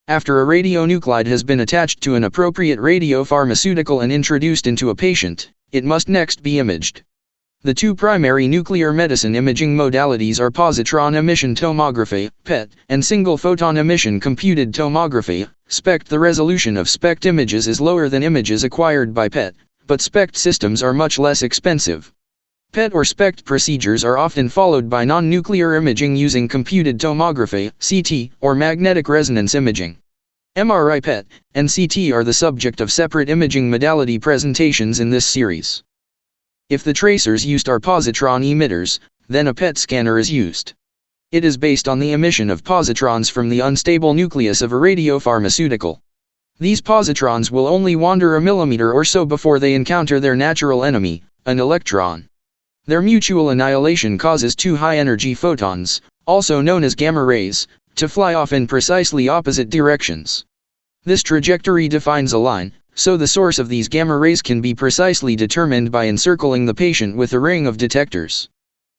After a radionuclide has been attached to an appropriate radiopharmaceutical and introduced into a patient, it must next be imaged. The two primary nuclear medicine imaging modalities are positron emission tomography, PET, and single photon emission computed tomography, SPECT. The resolution of SPECT images is lower than images acquired by PET, but SPECT systems are much less expensive. PET or SPECT procedures are often followed by non-nuclear imaging using computed tomography, CT, or magnetic resonance imaging. MRI, PET, and CT are the subject of separate imaging modality presentations in this series. If the tracers used are positron emitters, then a PET scanner is used. It is based on the emission of positrons from the unstable nucleus of a radiopharmaceutical. These positrons will only wander a millimeter or so before they encounter their natural enemy, an electron. Their mutual annihilation causes two high-energy photons, also known as gamma rays, to fly off in precisely opposite directions. This trajectory defines a line, so the source of these gamma rays can be precisely determined by encircling the patient with a ring of detectors.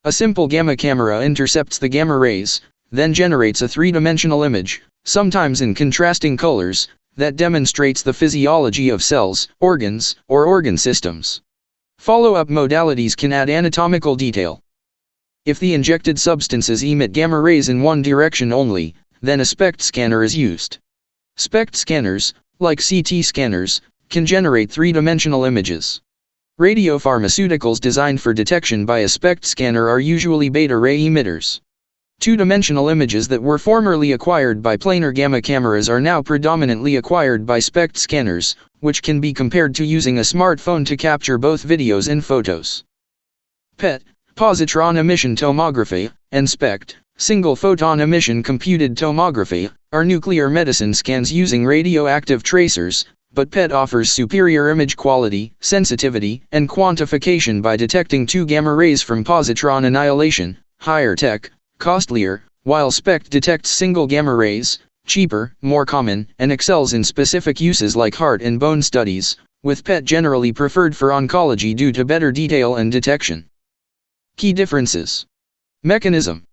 A simple gamma camera intercepts the gamma rays, then generates a three-dimensional image, sometimes in contrasting colors, that demonstrates the physiology of cells, organs, or organ systems. Follow-up modalities can add anatomical detail. If the injected substances emit gamma rays in one direction only, then a SPECT scanner is used. SPECT scanners, like CT scanners, can generate three-dimensional images. Radiopharmaceuticals designed for detection by a SPECT scanner are usually beta ray emitters. Two-dimensional images that were formerly acquired by planar gamma cameras are now predominantly acquired by SPECT scanners, which can be compared to using a smartphone to capture both videos and photos. PET, positron emission tomography, and SPECT, single photon emission computed tomography, are nuclear medicine scans using radioactive tracers, but PET offers superior image quality, sensitivity, and quantification by detecting two gamma rays from positron annihilation, higher tech, costlier, while SPECT detects single gamma rays, cheaper, more common, and excels in specific uses like heart and bone studies, with PET generally preferred for oncology due to better detail and detection. Key differences. Mechanism.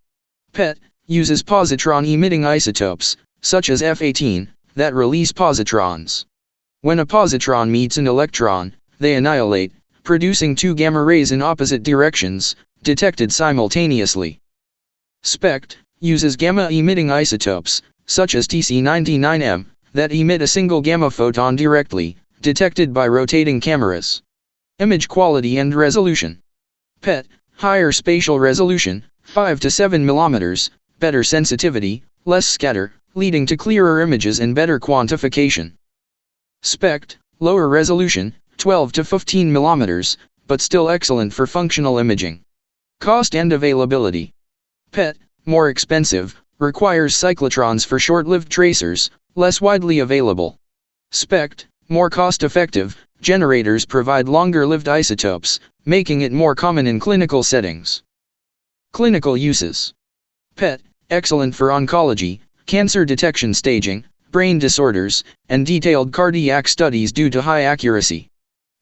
PET uses positron-emitting isotopes, such as F-18, that release positrons. When a positron meets an electron, they annihilate, producing two gamma rays in opposite directions, detected simultaneously. SPECT uses gamma-emitting isotopes, such as Tc-99m, that emit a single gamma photon directly, detected by rotating cameras. Image quality and resolution. PET, higher spatial resolution, 5 to 7 mm, better sensitivity, less scatter, leading to clearer images and better quantification. SPECT, lower resolution, 12 to 15 mm, but still excellent for functional imaging. Cost and availability. PET, more expensive, requires cyclotrons for short-lived tracers, less widely available. SPECT, more cost-effective, generators provide longer-lived isotopes, making it more common in clinical settings. Clinical uses. PET, excellent for oncology, cancer detection staging, brain disorders, and detailed cardiac studies due to high accuracy.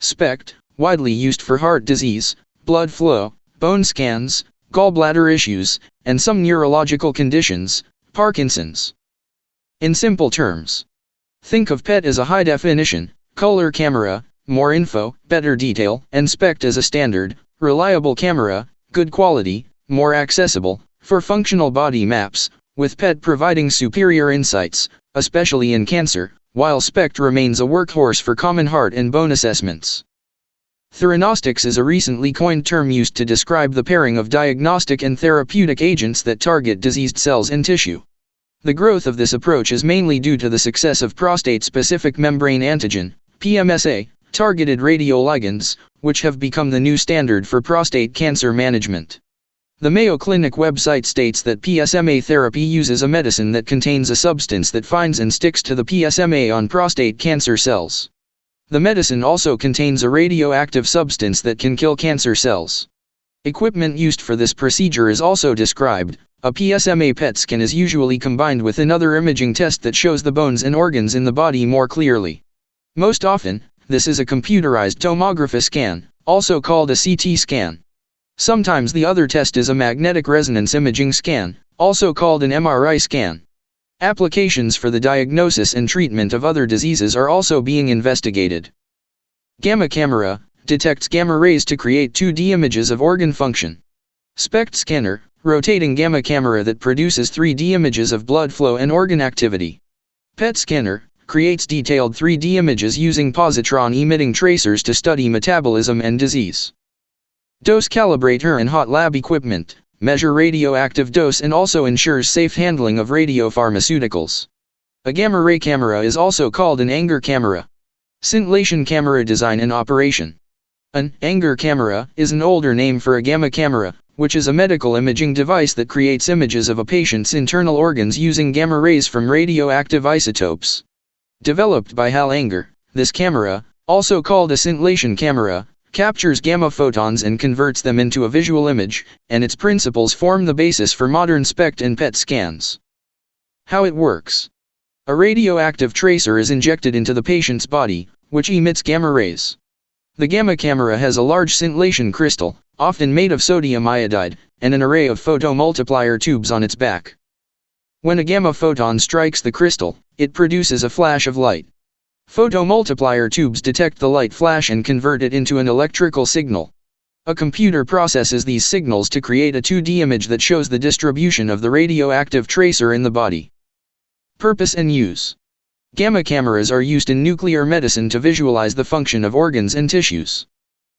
SPECT, widely used for heart disease, blood flow, bone scans, gallbladder issues, and some neurological conditions, Parkinson's. In simple terms, think of PET as a high-definition, color camera, more info, better detail, and SPECT as a standard, reliable camera, good quality, more accessible, for functional body maps, with PET providing superior insights, especially in cancer, while SPECT remains a workhorse for common heart and bone assessments. Theranostics is a recently coined term used to describe the pairing of diagnostic and therapeutic agents that target diseased cells and tissue. The growth of this approach is mainly due to the success of prostate-specific membrane antigen, PSMA, targeted radioligands, which have become the new standard for prostate cancer management. The Mayo Clinic website states that PSMA therapy uses a medicine that contains a substance that finds and sticks to the PSMA on prostate cancer cells. The medicine also contains a radioactive substance that can kill cancer cells. Equipment used for this procedure is also described. A PSMA PET scan is usually combined with another imaging test that shows the bones and organs in the body more clearly. Most often, this is a computerized tomography scan, also called a CT scan. Sometimes the other test is a magnetic resonance imaging scan, also called an MRI scan. Applications for the diagnosis and treatment of other diseases are also being investigated. Gamma camera detects gamma rays to create 2D images of organ function. SPECT scanner, rotating gamma camera that produces 3D images of blood flow and organ activity. PET scanner creates detailed 3D images using positron-emitting tracers to study metabolism and disease. Dose calibrator and hot lab equipment measure radioactive dose and also ensures safe handling of radiopharmaceuticals. A gamma ray camera is also called an Anger camera. Scintillation camera design and operation. An Anger camera is an older name for a gamma camera, which is a medical imaging device that creates images of a patient's internal organs using gamma rays from radioactive isotopes. Developed by Hal Anger, this camera, also called a scintillation camera, captures gamma photons and converts them into a visual image, and its principles form the basis for modern SPECT and PET scans. How it works. A radioactive tracer is injected into the patient's body, which emits gamma rays. The gamma camera has a large scintillation crystal, often made of sodium iodide, and an array of photomultiplier tubes on its back. When a gamma photon strikes the crystal, it produces a flash of light. Photomultiplier tubes detect the light flash and convert it into an electrical signal. A computer processes these signals to create a 2D image that shows the distribution of the radioactive tracer in the body. Purpose and use. Gamma cameras are used in nuclear medicine to visualize the function of organs and tissues.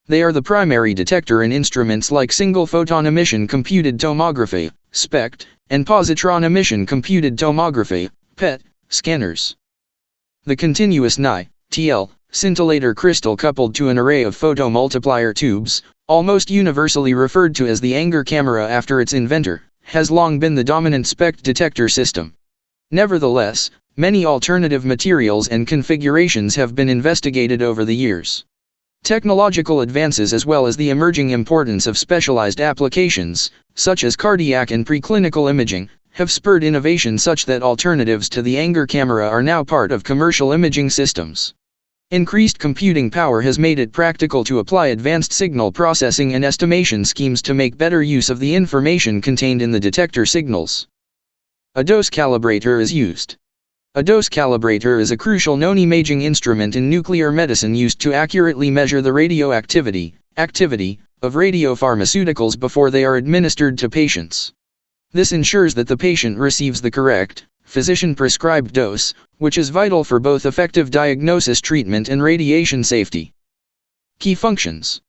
They are the primary detector in instruments like single photon emission computed tomography, SPECT, and positron emission computed tomography, PET, scanners. The continuous Ni, TL, scintillator crystal coupled to an array of photomultiplier tubes, almost universally referred to as the Anger camera after its inventor, has long been the dominant SPECT detector system. Nevertheless, many alternative materials and configurations have been investigated over the years. Technological advances as well as the emerging importance of specialized applications, such as cardiac and preclinical imaging, have spurred innovation such that alternatives to the Anger camera are now part of commercial imaging systems. Increased computing power has made it practical to apply advanced signal processing and estimation schemes to make better use of the information contained in the detector signals. A dose calibrator is used. A dose calibrator is a crucial known imaging instrument in nuclear medicine used to accurately measure the radioactivity of radiopharmaceuticals before they are administered to patients. This ensures that the patient receives the correct, physician-prescribed dose, which is vital for both effective diagnosis, treatment, and radiation safety. Key functions.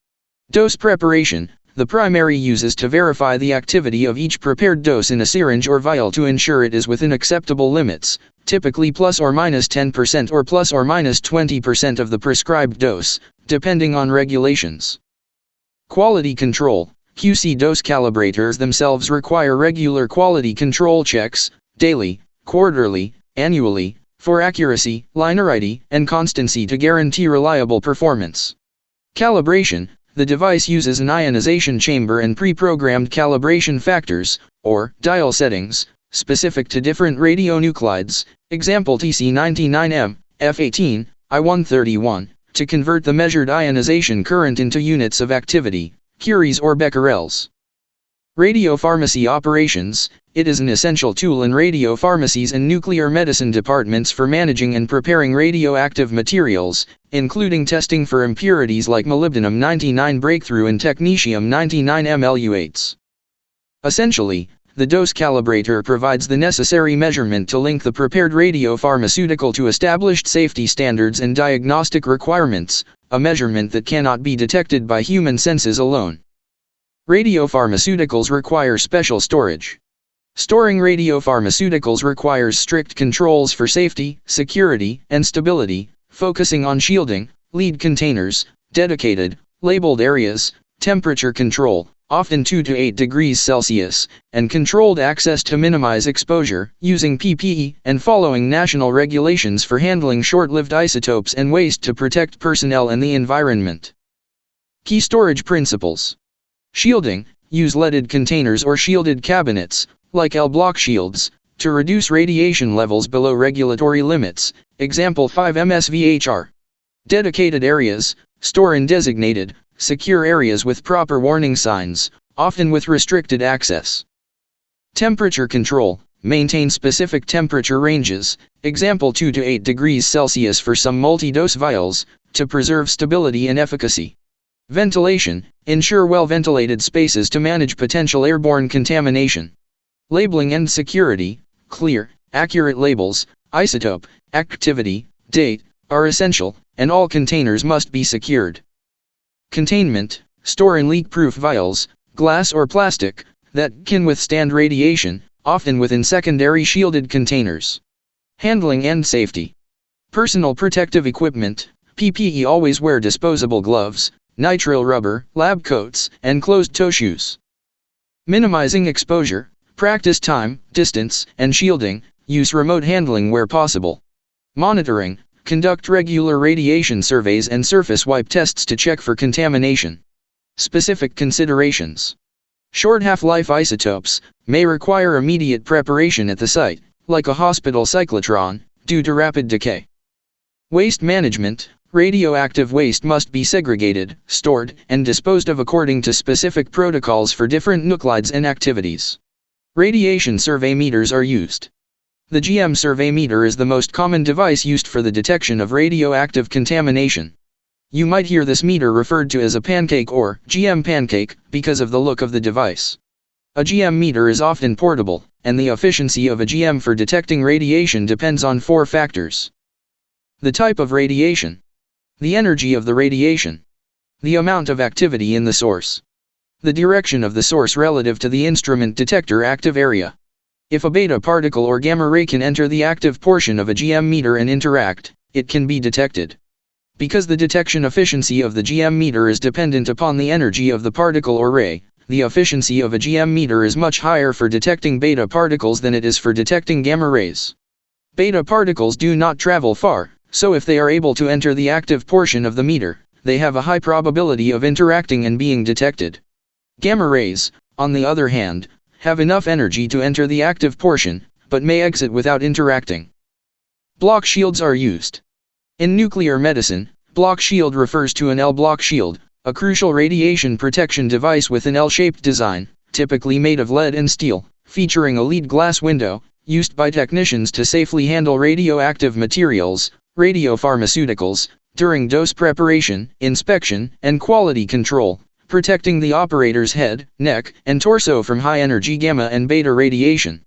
Dose preparation. The primary use is to verify the activity of each prepared dose in a syringe or vial to ensure it is within acceptable limits, typically plus or minus 10% or plus or minus 20% of the prescribed dose, depending on regulations. Quality control. QC dose calibrators themselves require regular quality control checks, daily, quarterly, annually, for accuracy, linearity, and constancy to guarantee reliable performance. Calibration. The device uses an ionization chamber and pre-programmed calibration factors, or dial settings, specific to different radionuclides, example Tc99m, F18, I131, to convert the measured ionization current into units of activity, curies or becquerels. Radiopharmacy operations. It is an essential tool in radiopharmacies and nuclear medicine departments for managing and preparing radioactive materials, including testing for impurities like molybdenum-99 breakthrough and technetium-99 MLU8s. Essentially, the dose calibrator provides the necessary measurement to link the prepared radiopharmaceutical to established safety standards and diagnostic requirements, a measurement that cannot be detected by human senses alone. Radiopharmaceuticals require special storage. Storing radiopharmaceuticals requires strict controls for safety, security, and stability, focusing on shielding, lead containers, dedicated, labeled areas, temperature control, often 2 to 8 degrees Celsius, and controlled access to minimize exposure, using PPE and following national regulations for handling short-lived isotopes and waste to protect personnel and the environment. Key storage principles. Shielding. Use leaded containers or shielded cabinets, like L-block shields, to reduce radiation levels below regulatory limits, example 5 mSVHR. Dedicated areas. Store in designated, secure areas with proper warning signs, often with restricted access. Temperature control. maintain specific temperature ranges, example 2 to 8 degrees Celsius for some multi-dose vials, to preserve stability and efficacy. Ventilation, ensure well-ventilated spaces to manage potential airborne contamination. Labeling and security, clear, accurate labels, isotope, activity, date, are essential, and all containers must be secured. Containment, store in leak-proof vials, glass or plastic, that can withstand radiation, often within secondary shielded containers. Handling and safety. Personal protective equipment, PPE. Always wear disposable gloves, nitrile rubber, lab coats, and closed-toe shoes. Minimizing exposure, practice time, distance, and shielding, use remote handling where possible. Monitoring, conduct regular radiation surveys and surface wipe tests to check for contamination. Specific considerations. Short half-life isotopes may require immediate preparation at the site, like a hospital cyclotron, due to rapid decay. Waste management. Radioactive waste must be segregated, stored, and disposed of according to specific protocols for different nuclides and activities. Radiation survey meters are used. The GM survey meter is the most common device used for the detection of radioactive contamination. You might hear this meter referred to as a pancake or GM pancake because of the look of the device. A GM meter is often portable, and the efficiency of a GM for detecting radiation depends on 4 factors. The type of radiation, the energy of the radiation, the amount of activity in the source, the direction of the source relative to the instrument detector active area. If a beta particle or gamma ray can enter the active portion of a GM meter and interact, it can be detected. Because the detection efficiency of the GM meter is dependent upon the energy of the particle or ray, the efficiency of a GM meter is much higher for detecting beta particles than it is for detecting gamma rays. Beta particles do not travel far, so if they are able to enter the active portion of the meter, they have a high probability of interacting and being detected. Gamma rays, on the other hand, have enough energy to enter the active portion, but may exit without interacting. Block shields are used. In nuclear medicine, block shield refers to an L-block shield, a crucial radiation protection device with an L-shaped design, typically made of lead and steel, featuring a lead glass window, used by technicians to safely handle radioactive materials, radiopharmaceuticals, during dose preparation, inspection, and quality control, protecting the operator's head, neck, and torso from high-energy gamma and beta radiation.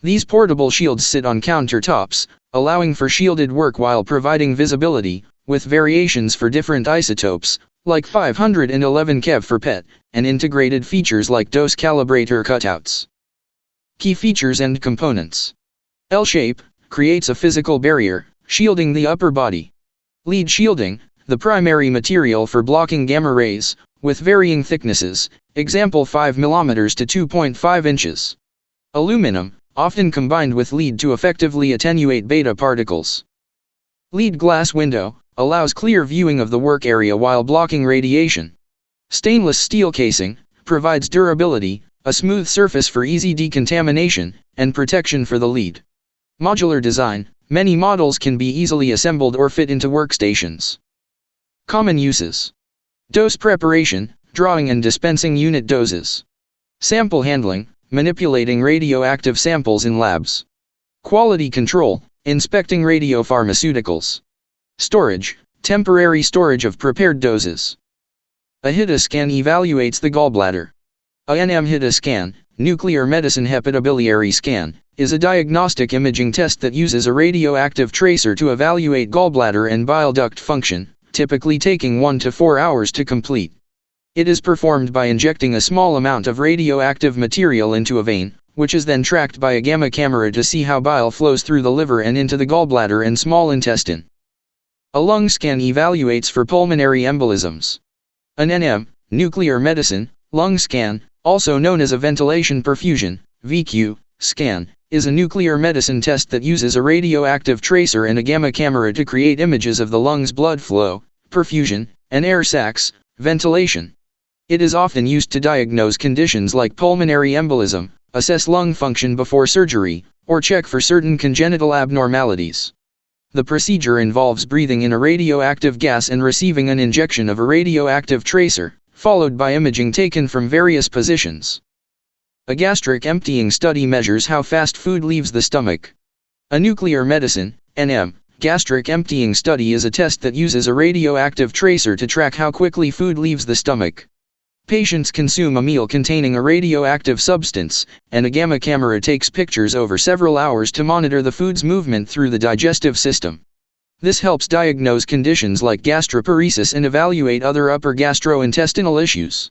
These portable shields sit on countertops, allowing for shielded work while providing visibility, with variations for different isotopes, like 511 keV for PET, and integrated features like dose calibrator cutouts. Key features and components. L-shape creates a physical barrier, shielding the upper body. Lead shielding, the primary material for blocking gamma rays, with varying thicknesses, example 5 mm to 2.5 inches. Aluminum, often combined with lead to effectively attenuate beta particles. Lead glass window, allows clear viewing of the work area while blocking radiation. Stainless steel casing, provides durability, a smooth surface for easy decontamination, and protection for the lead. Modular design, many models can be easily assembled or fit into workstations. Common uses. Dose preparation, drawing and dispensing unit doses. Sample handling, manipulating radioactive samples in labs. Quality control, inspecting radiopharmaceuticals. Storage, temporary storage of prepared doses. A HITA scan evaluates the gallbladder. A NM-HITA scan, nuclear medicine hepatobiliary scan, is a diagnostic imaging test that uses a radioactive tracer to evaluate gallbladder and bile duct function, typically taking 1 to 4 hours to complete. It is performed by injecting a small amount of radioactive material into a vein, which is then tracked by a gamma camera to see how bile flows through the liver and into the gallbladder and small intestine. A lung scan evaluates for pulmonary embolisms. An NM, nuclear medicine, lung scan, also known as a ventilation perfusion, VQ, scan, is a nuclear medicine test that uses a radioactive tracer and a gamma camera to create images of the lungs' blood flow, perfusion, and air sacs, ventilation. It is often used to diagnose conditions like pulmonary embolism, assess lung function before surgery, or check for certain congenital abnormalities. The procedure involves breathing in a radioactive gas and receiving an injection of a radioactive tracer, followed by imaging taken from various positions. A gastric emptying study measures how fast food leaves the stomach. A nuclear medicine, NM, gastric emptying study is a test that uses a radioactive tracer to track how quickly food leaves the stomach. Patients consume a meal containing a radioactive substance, and a gamma camera takes pictures over several hours to monitor the food's movement through the digestive system. This helps diagnose conditions like gastroparesis and evaluate other upper gastrointestinal issues.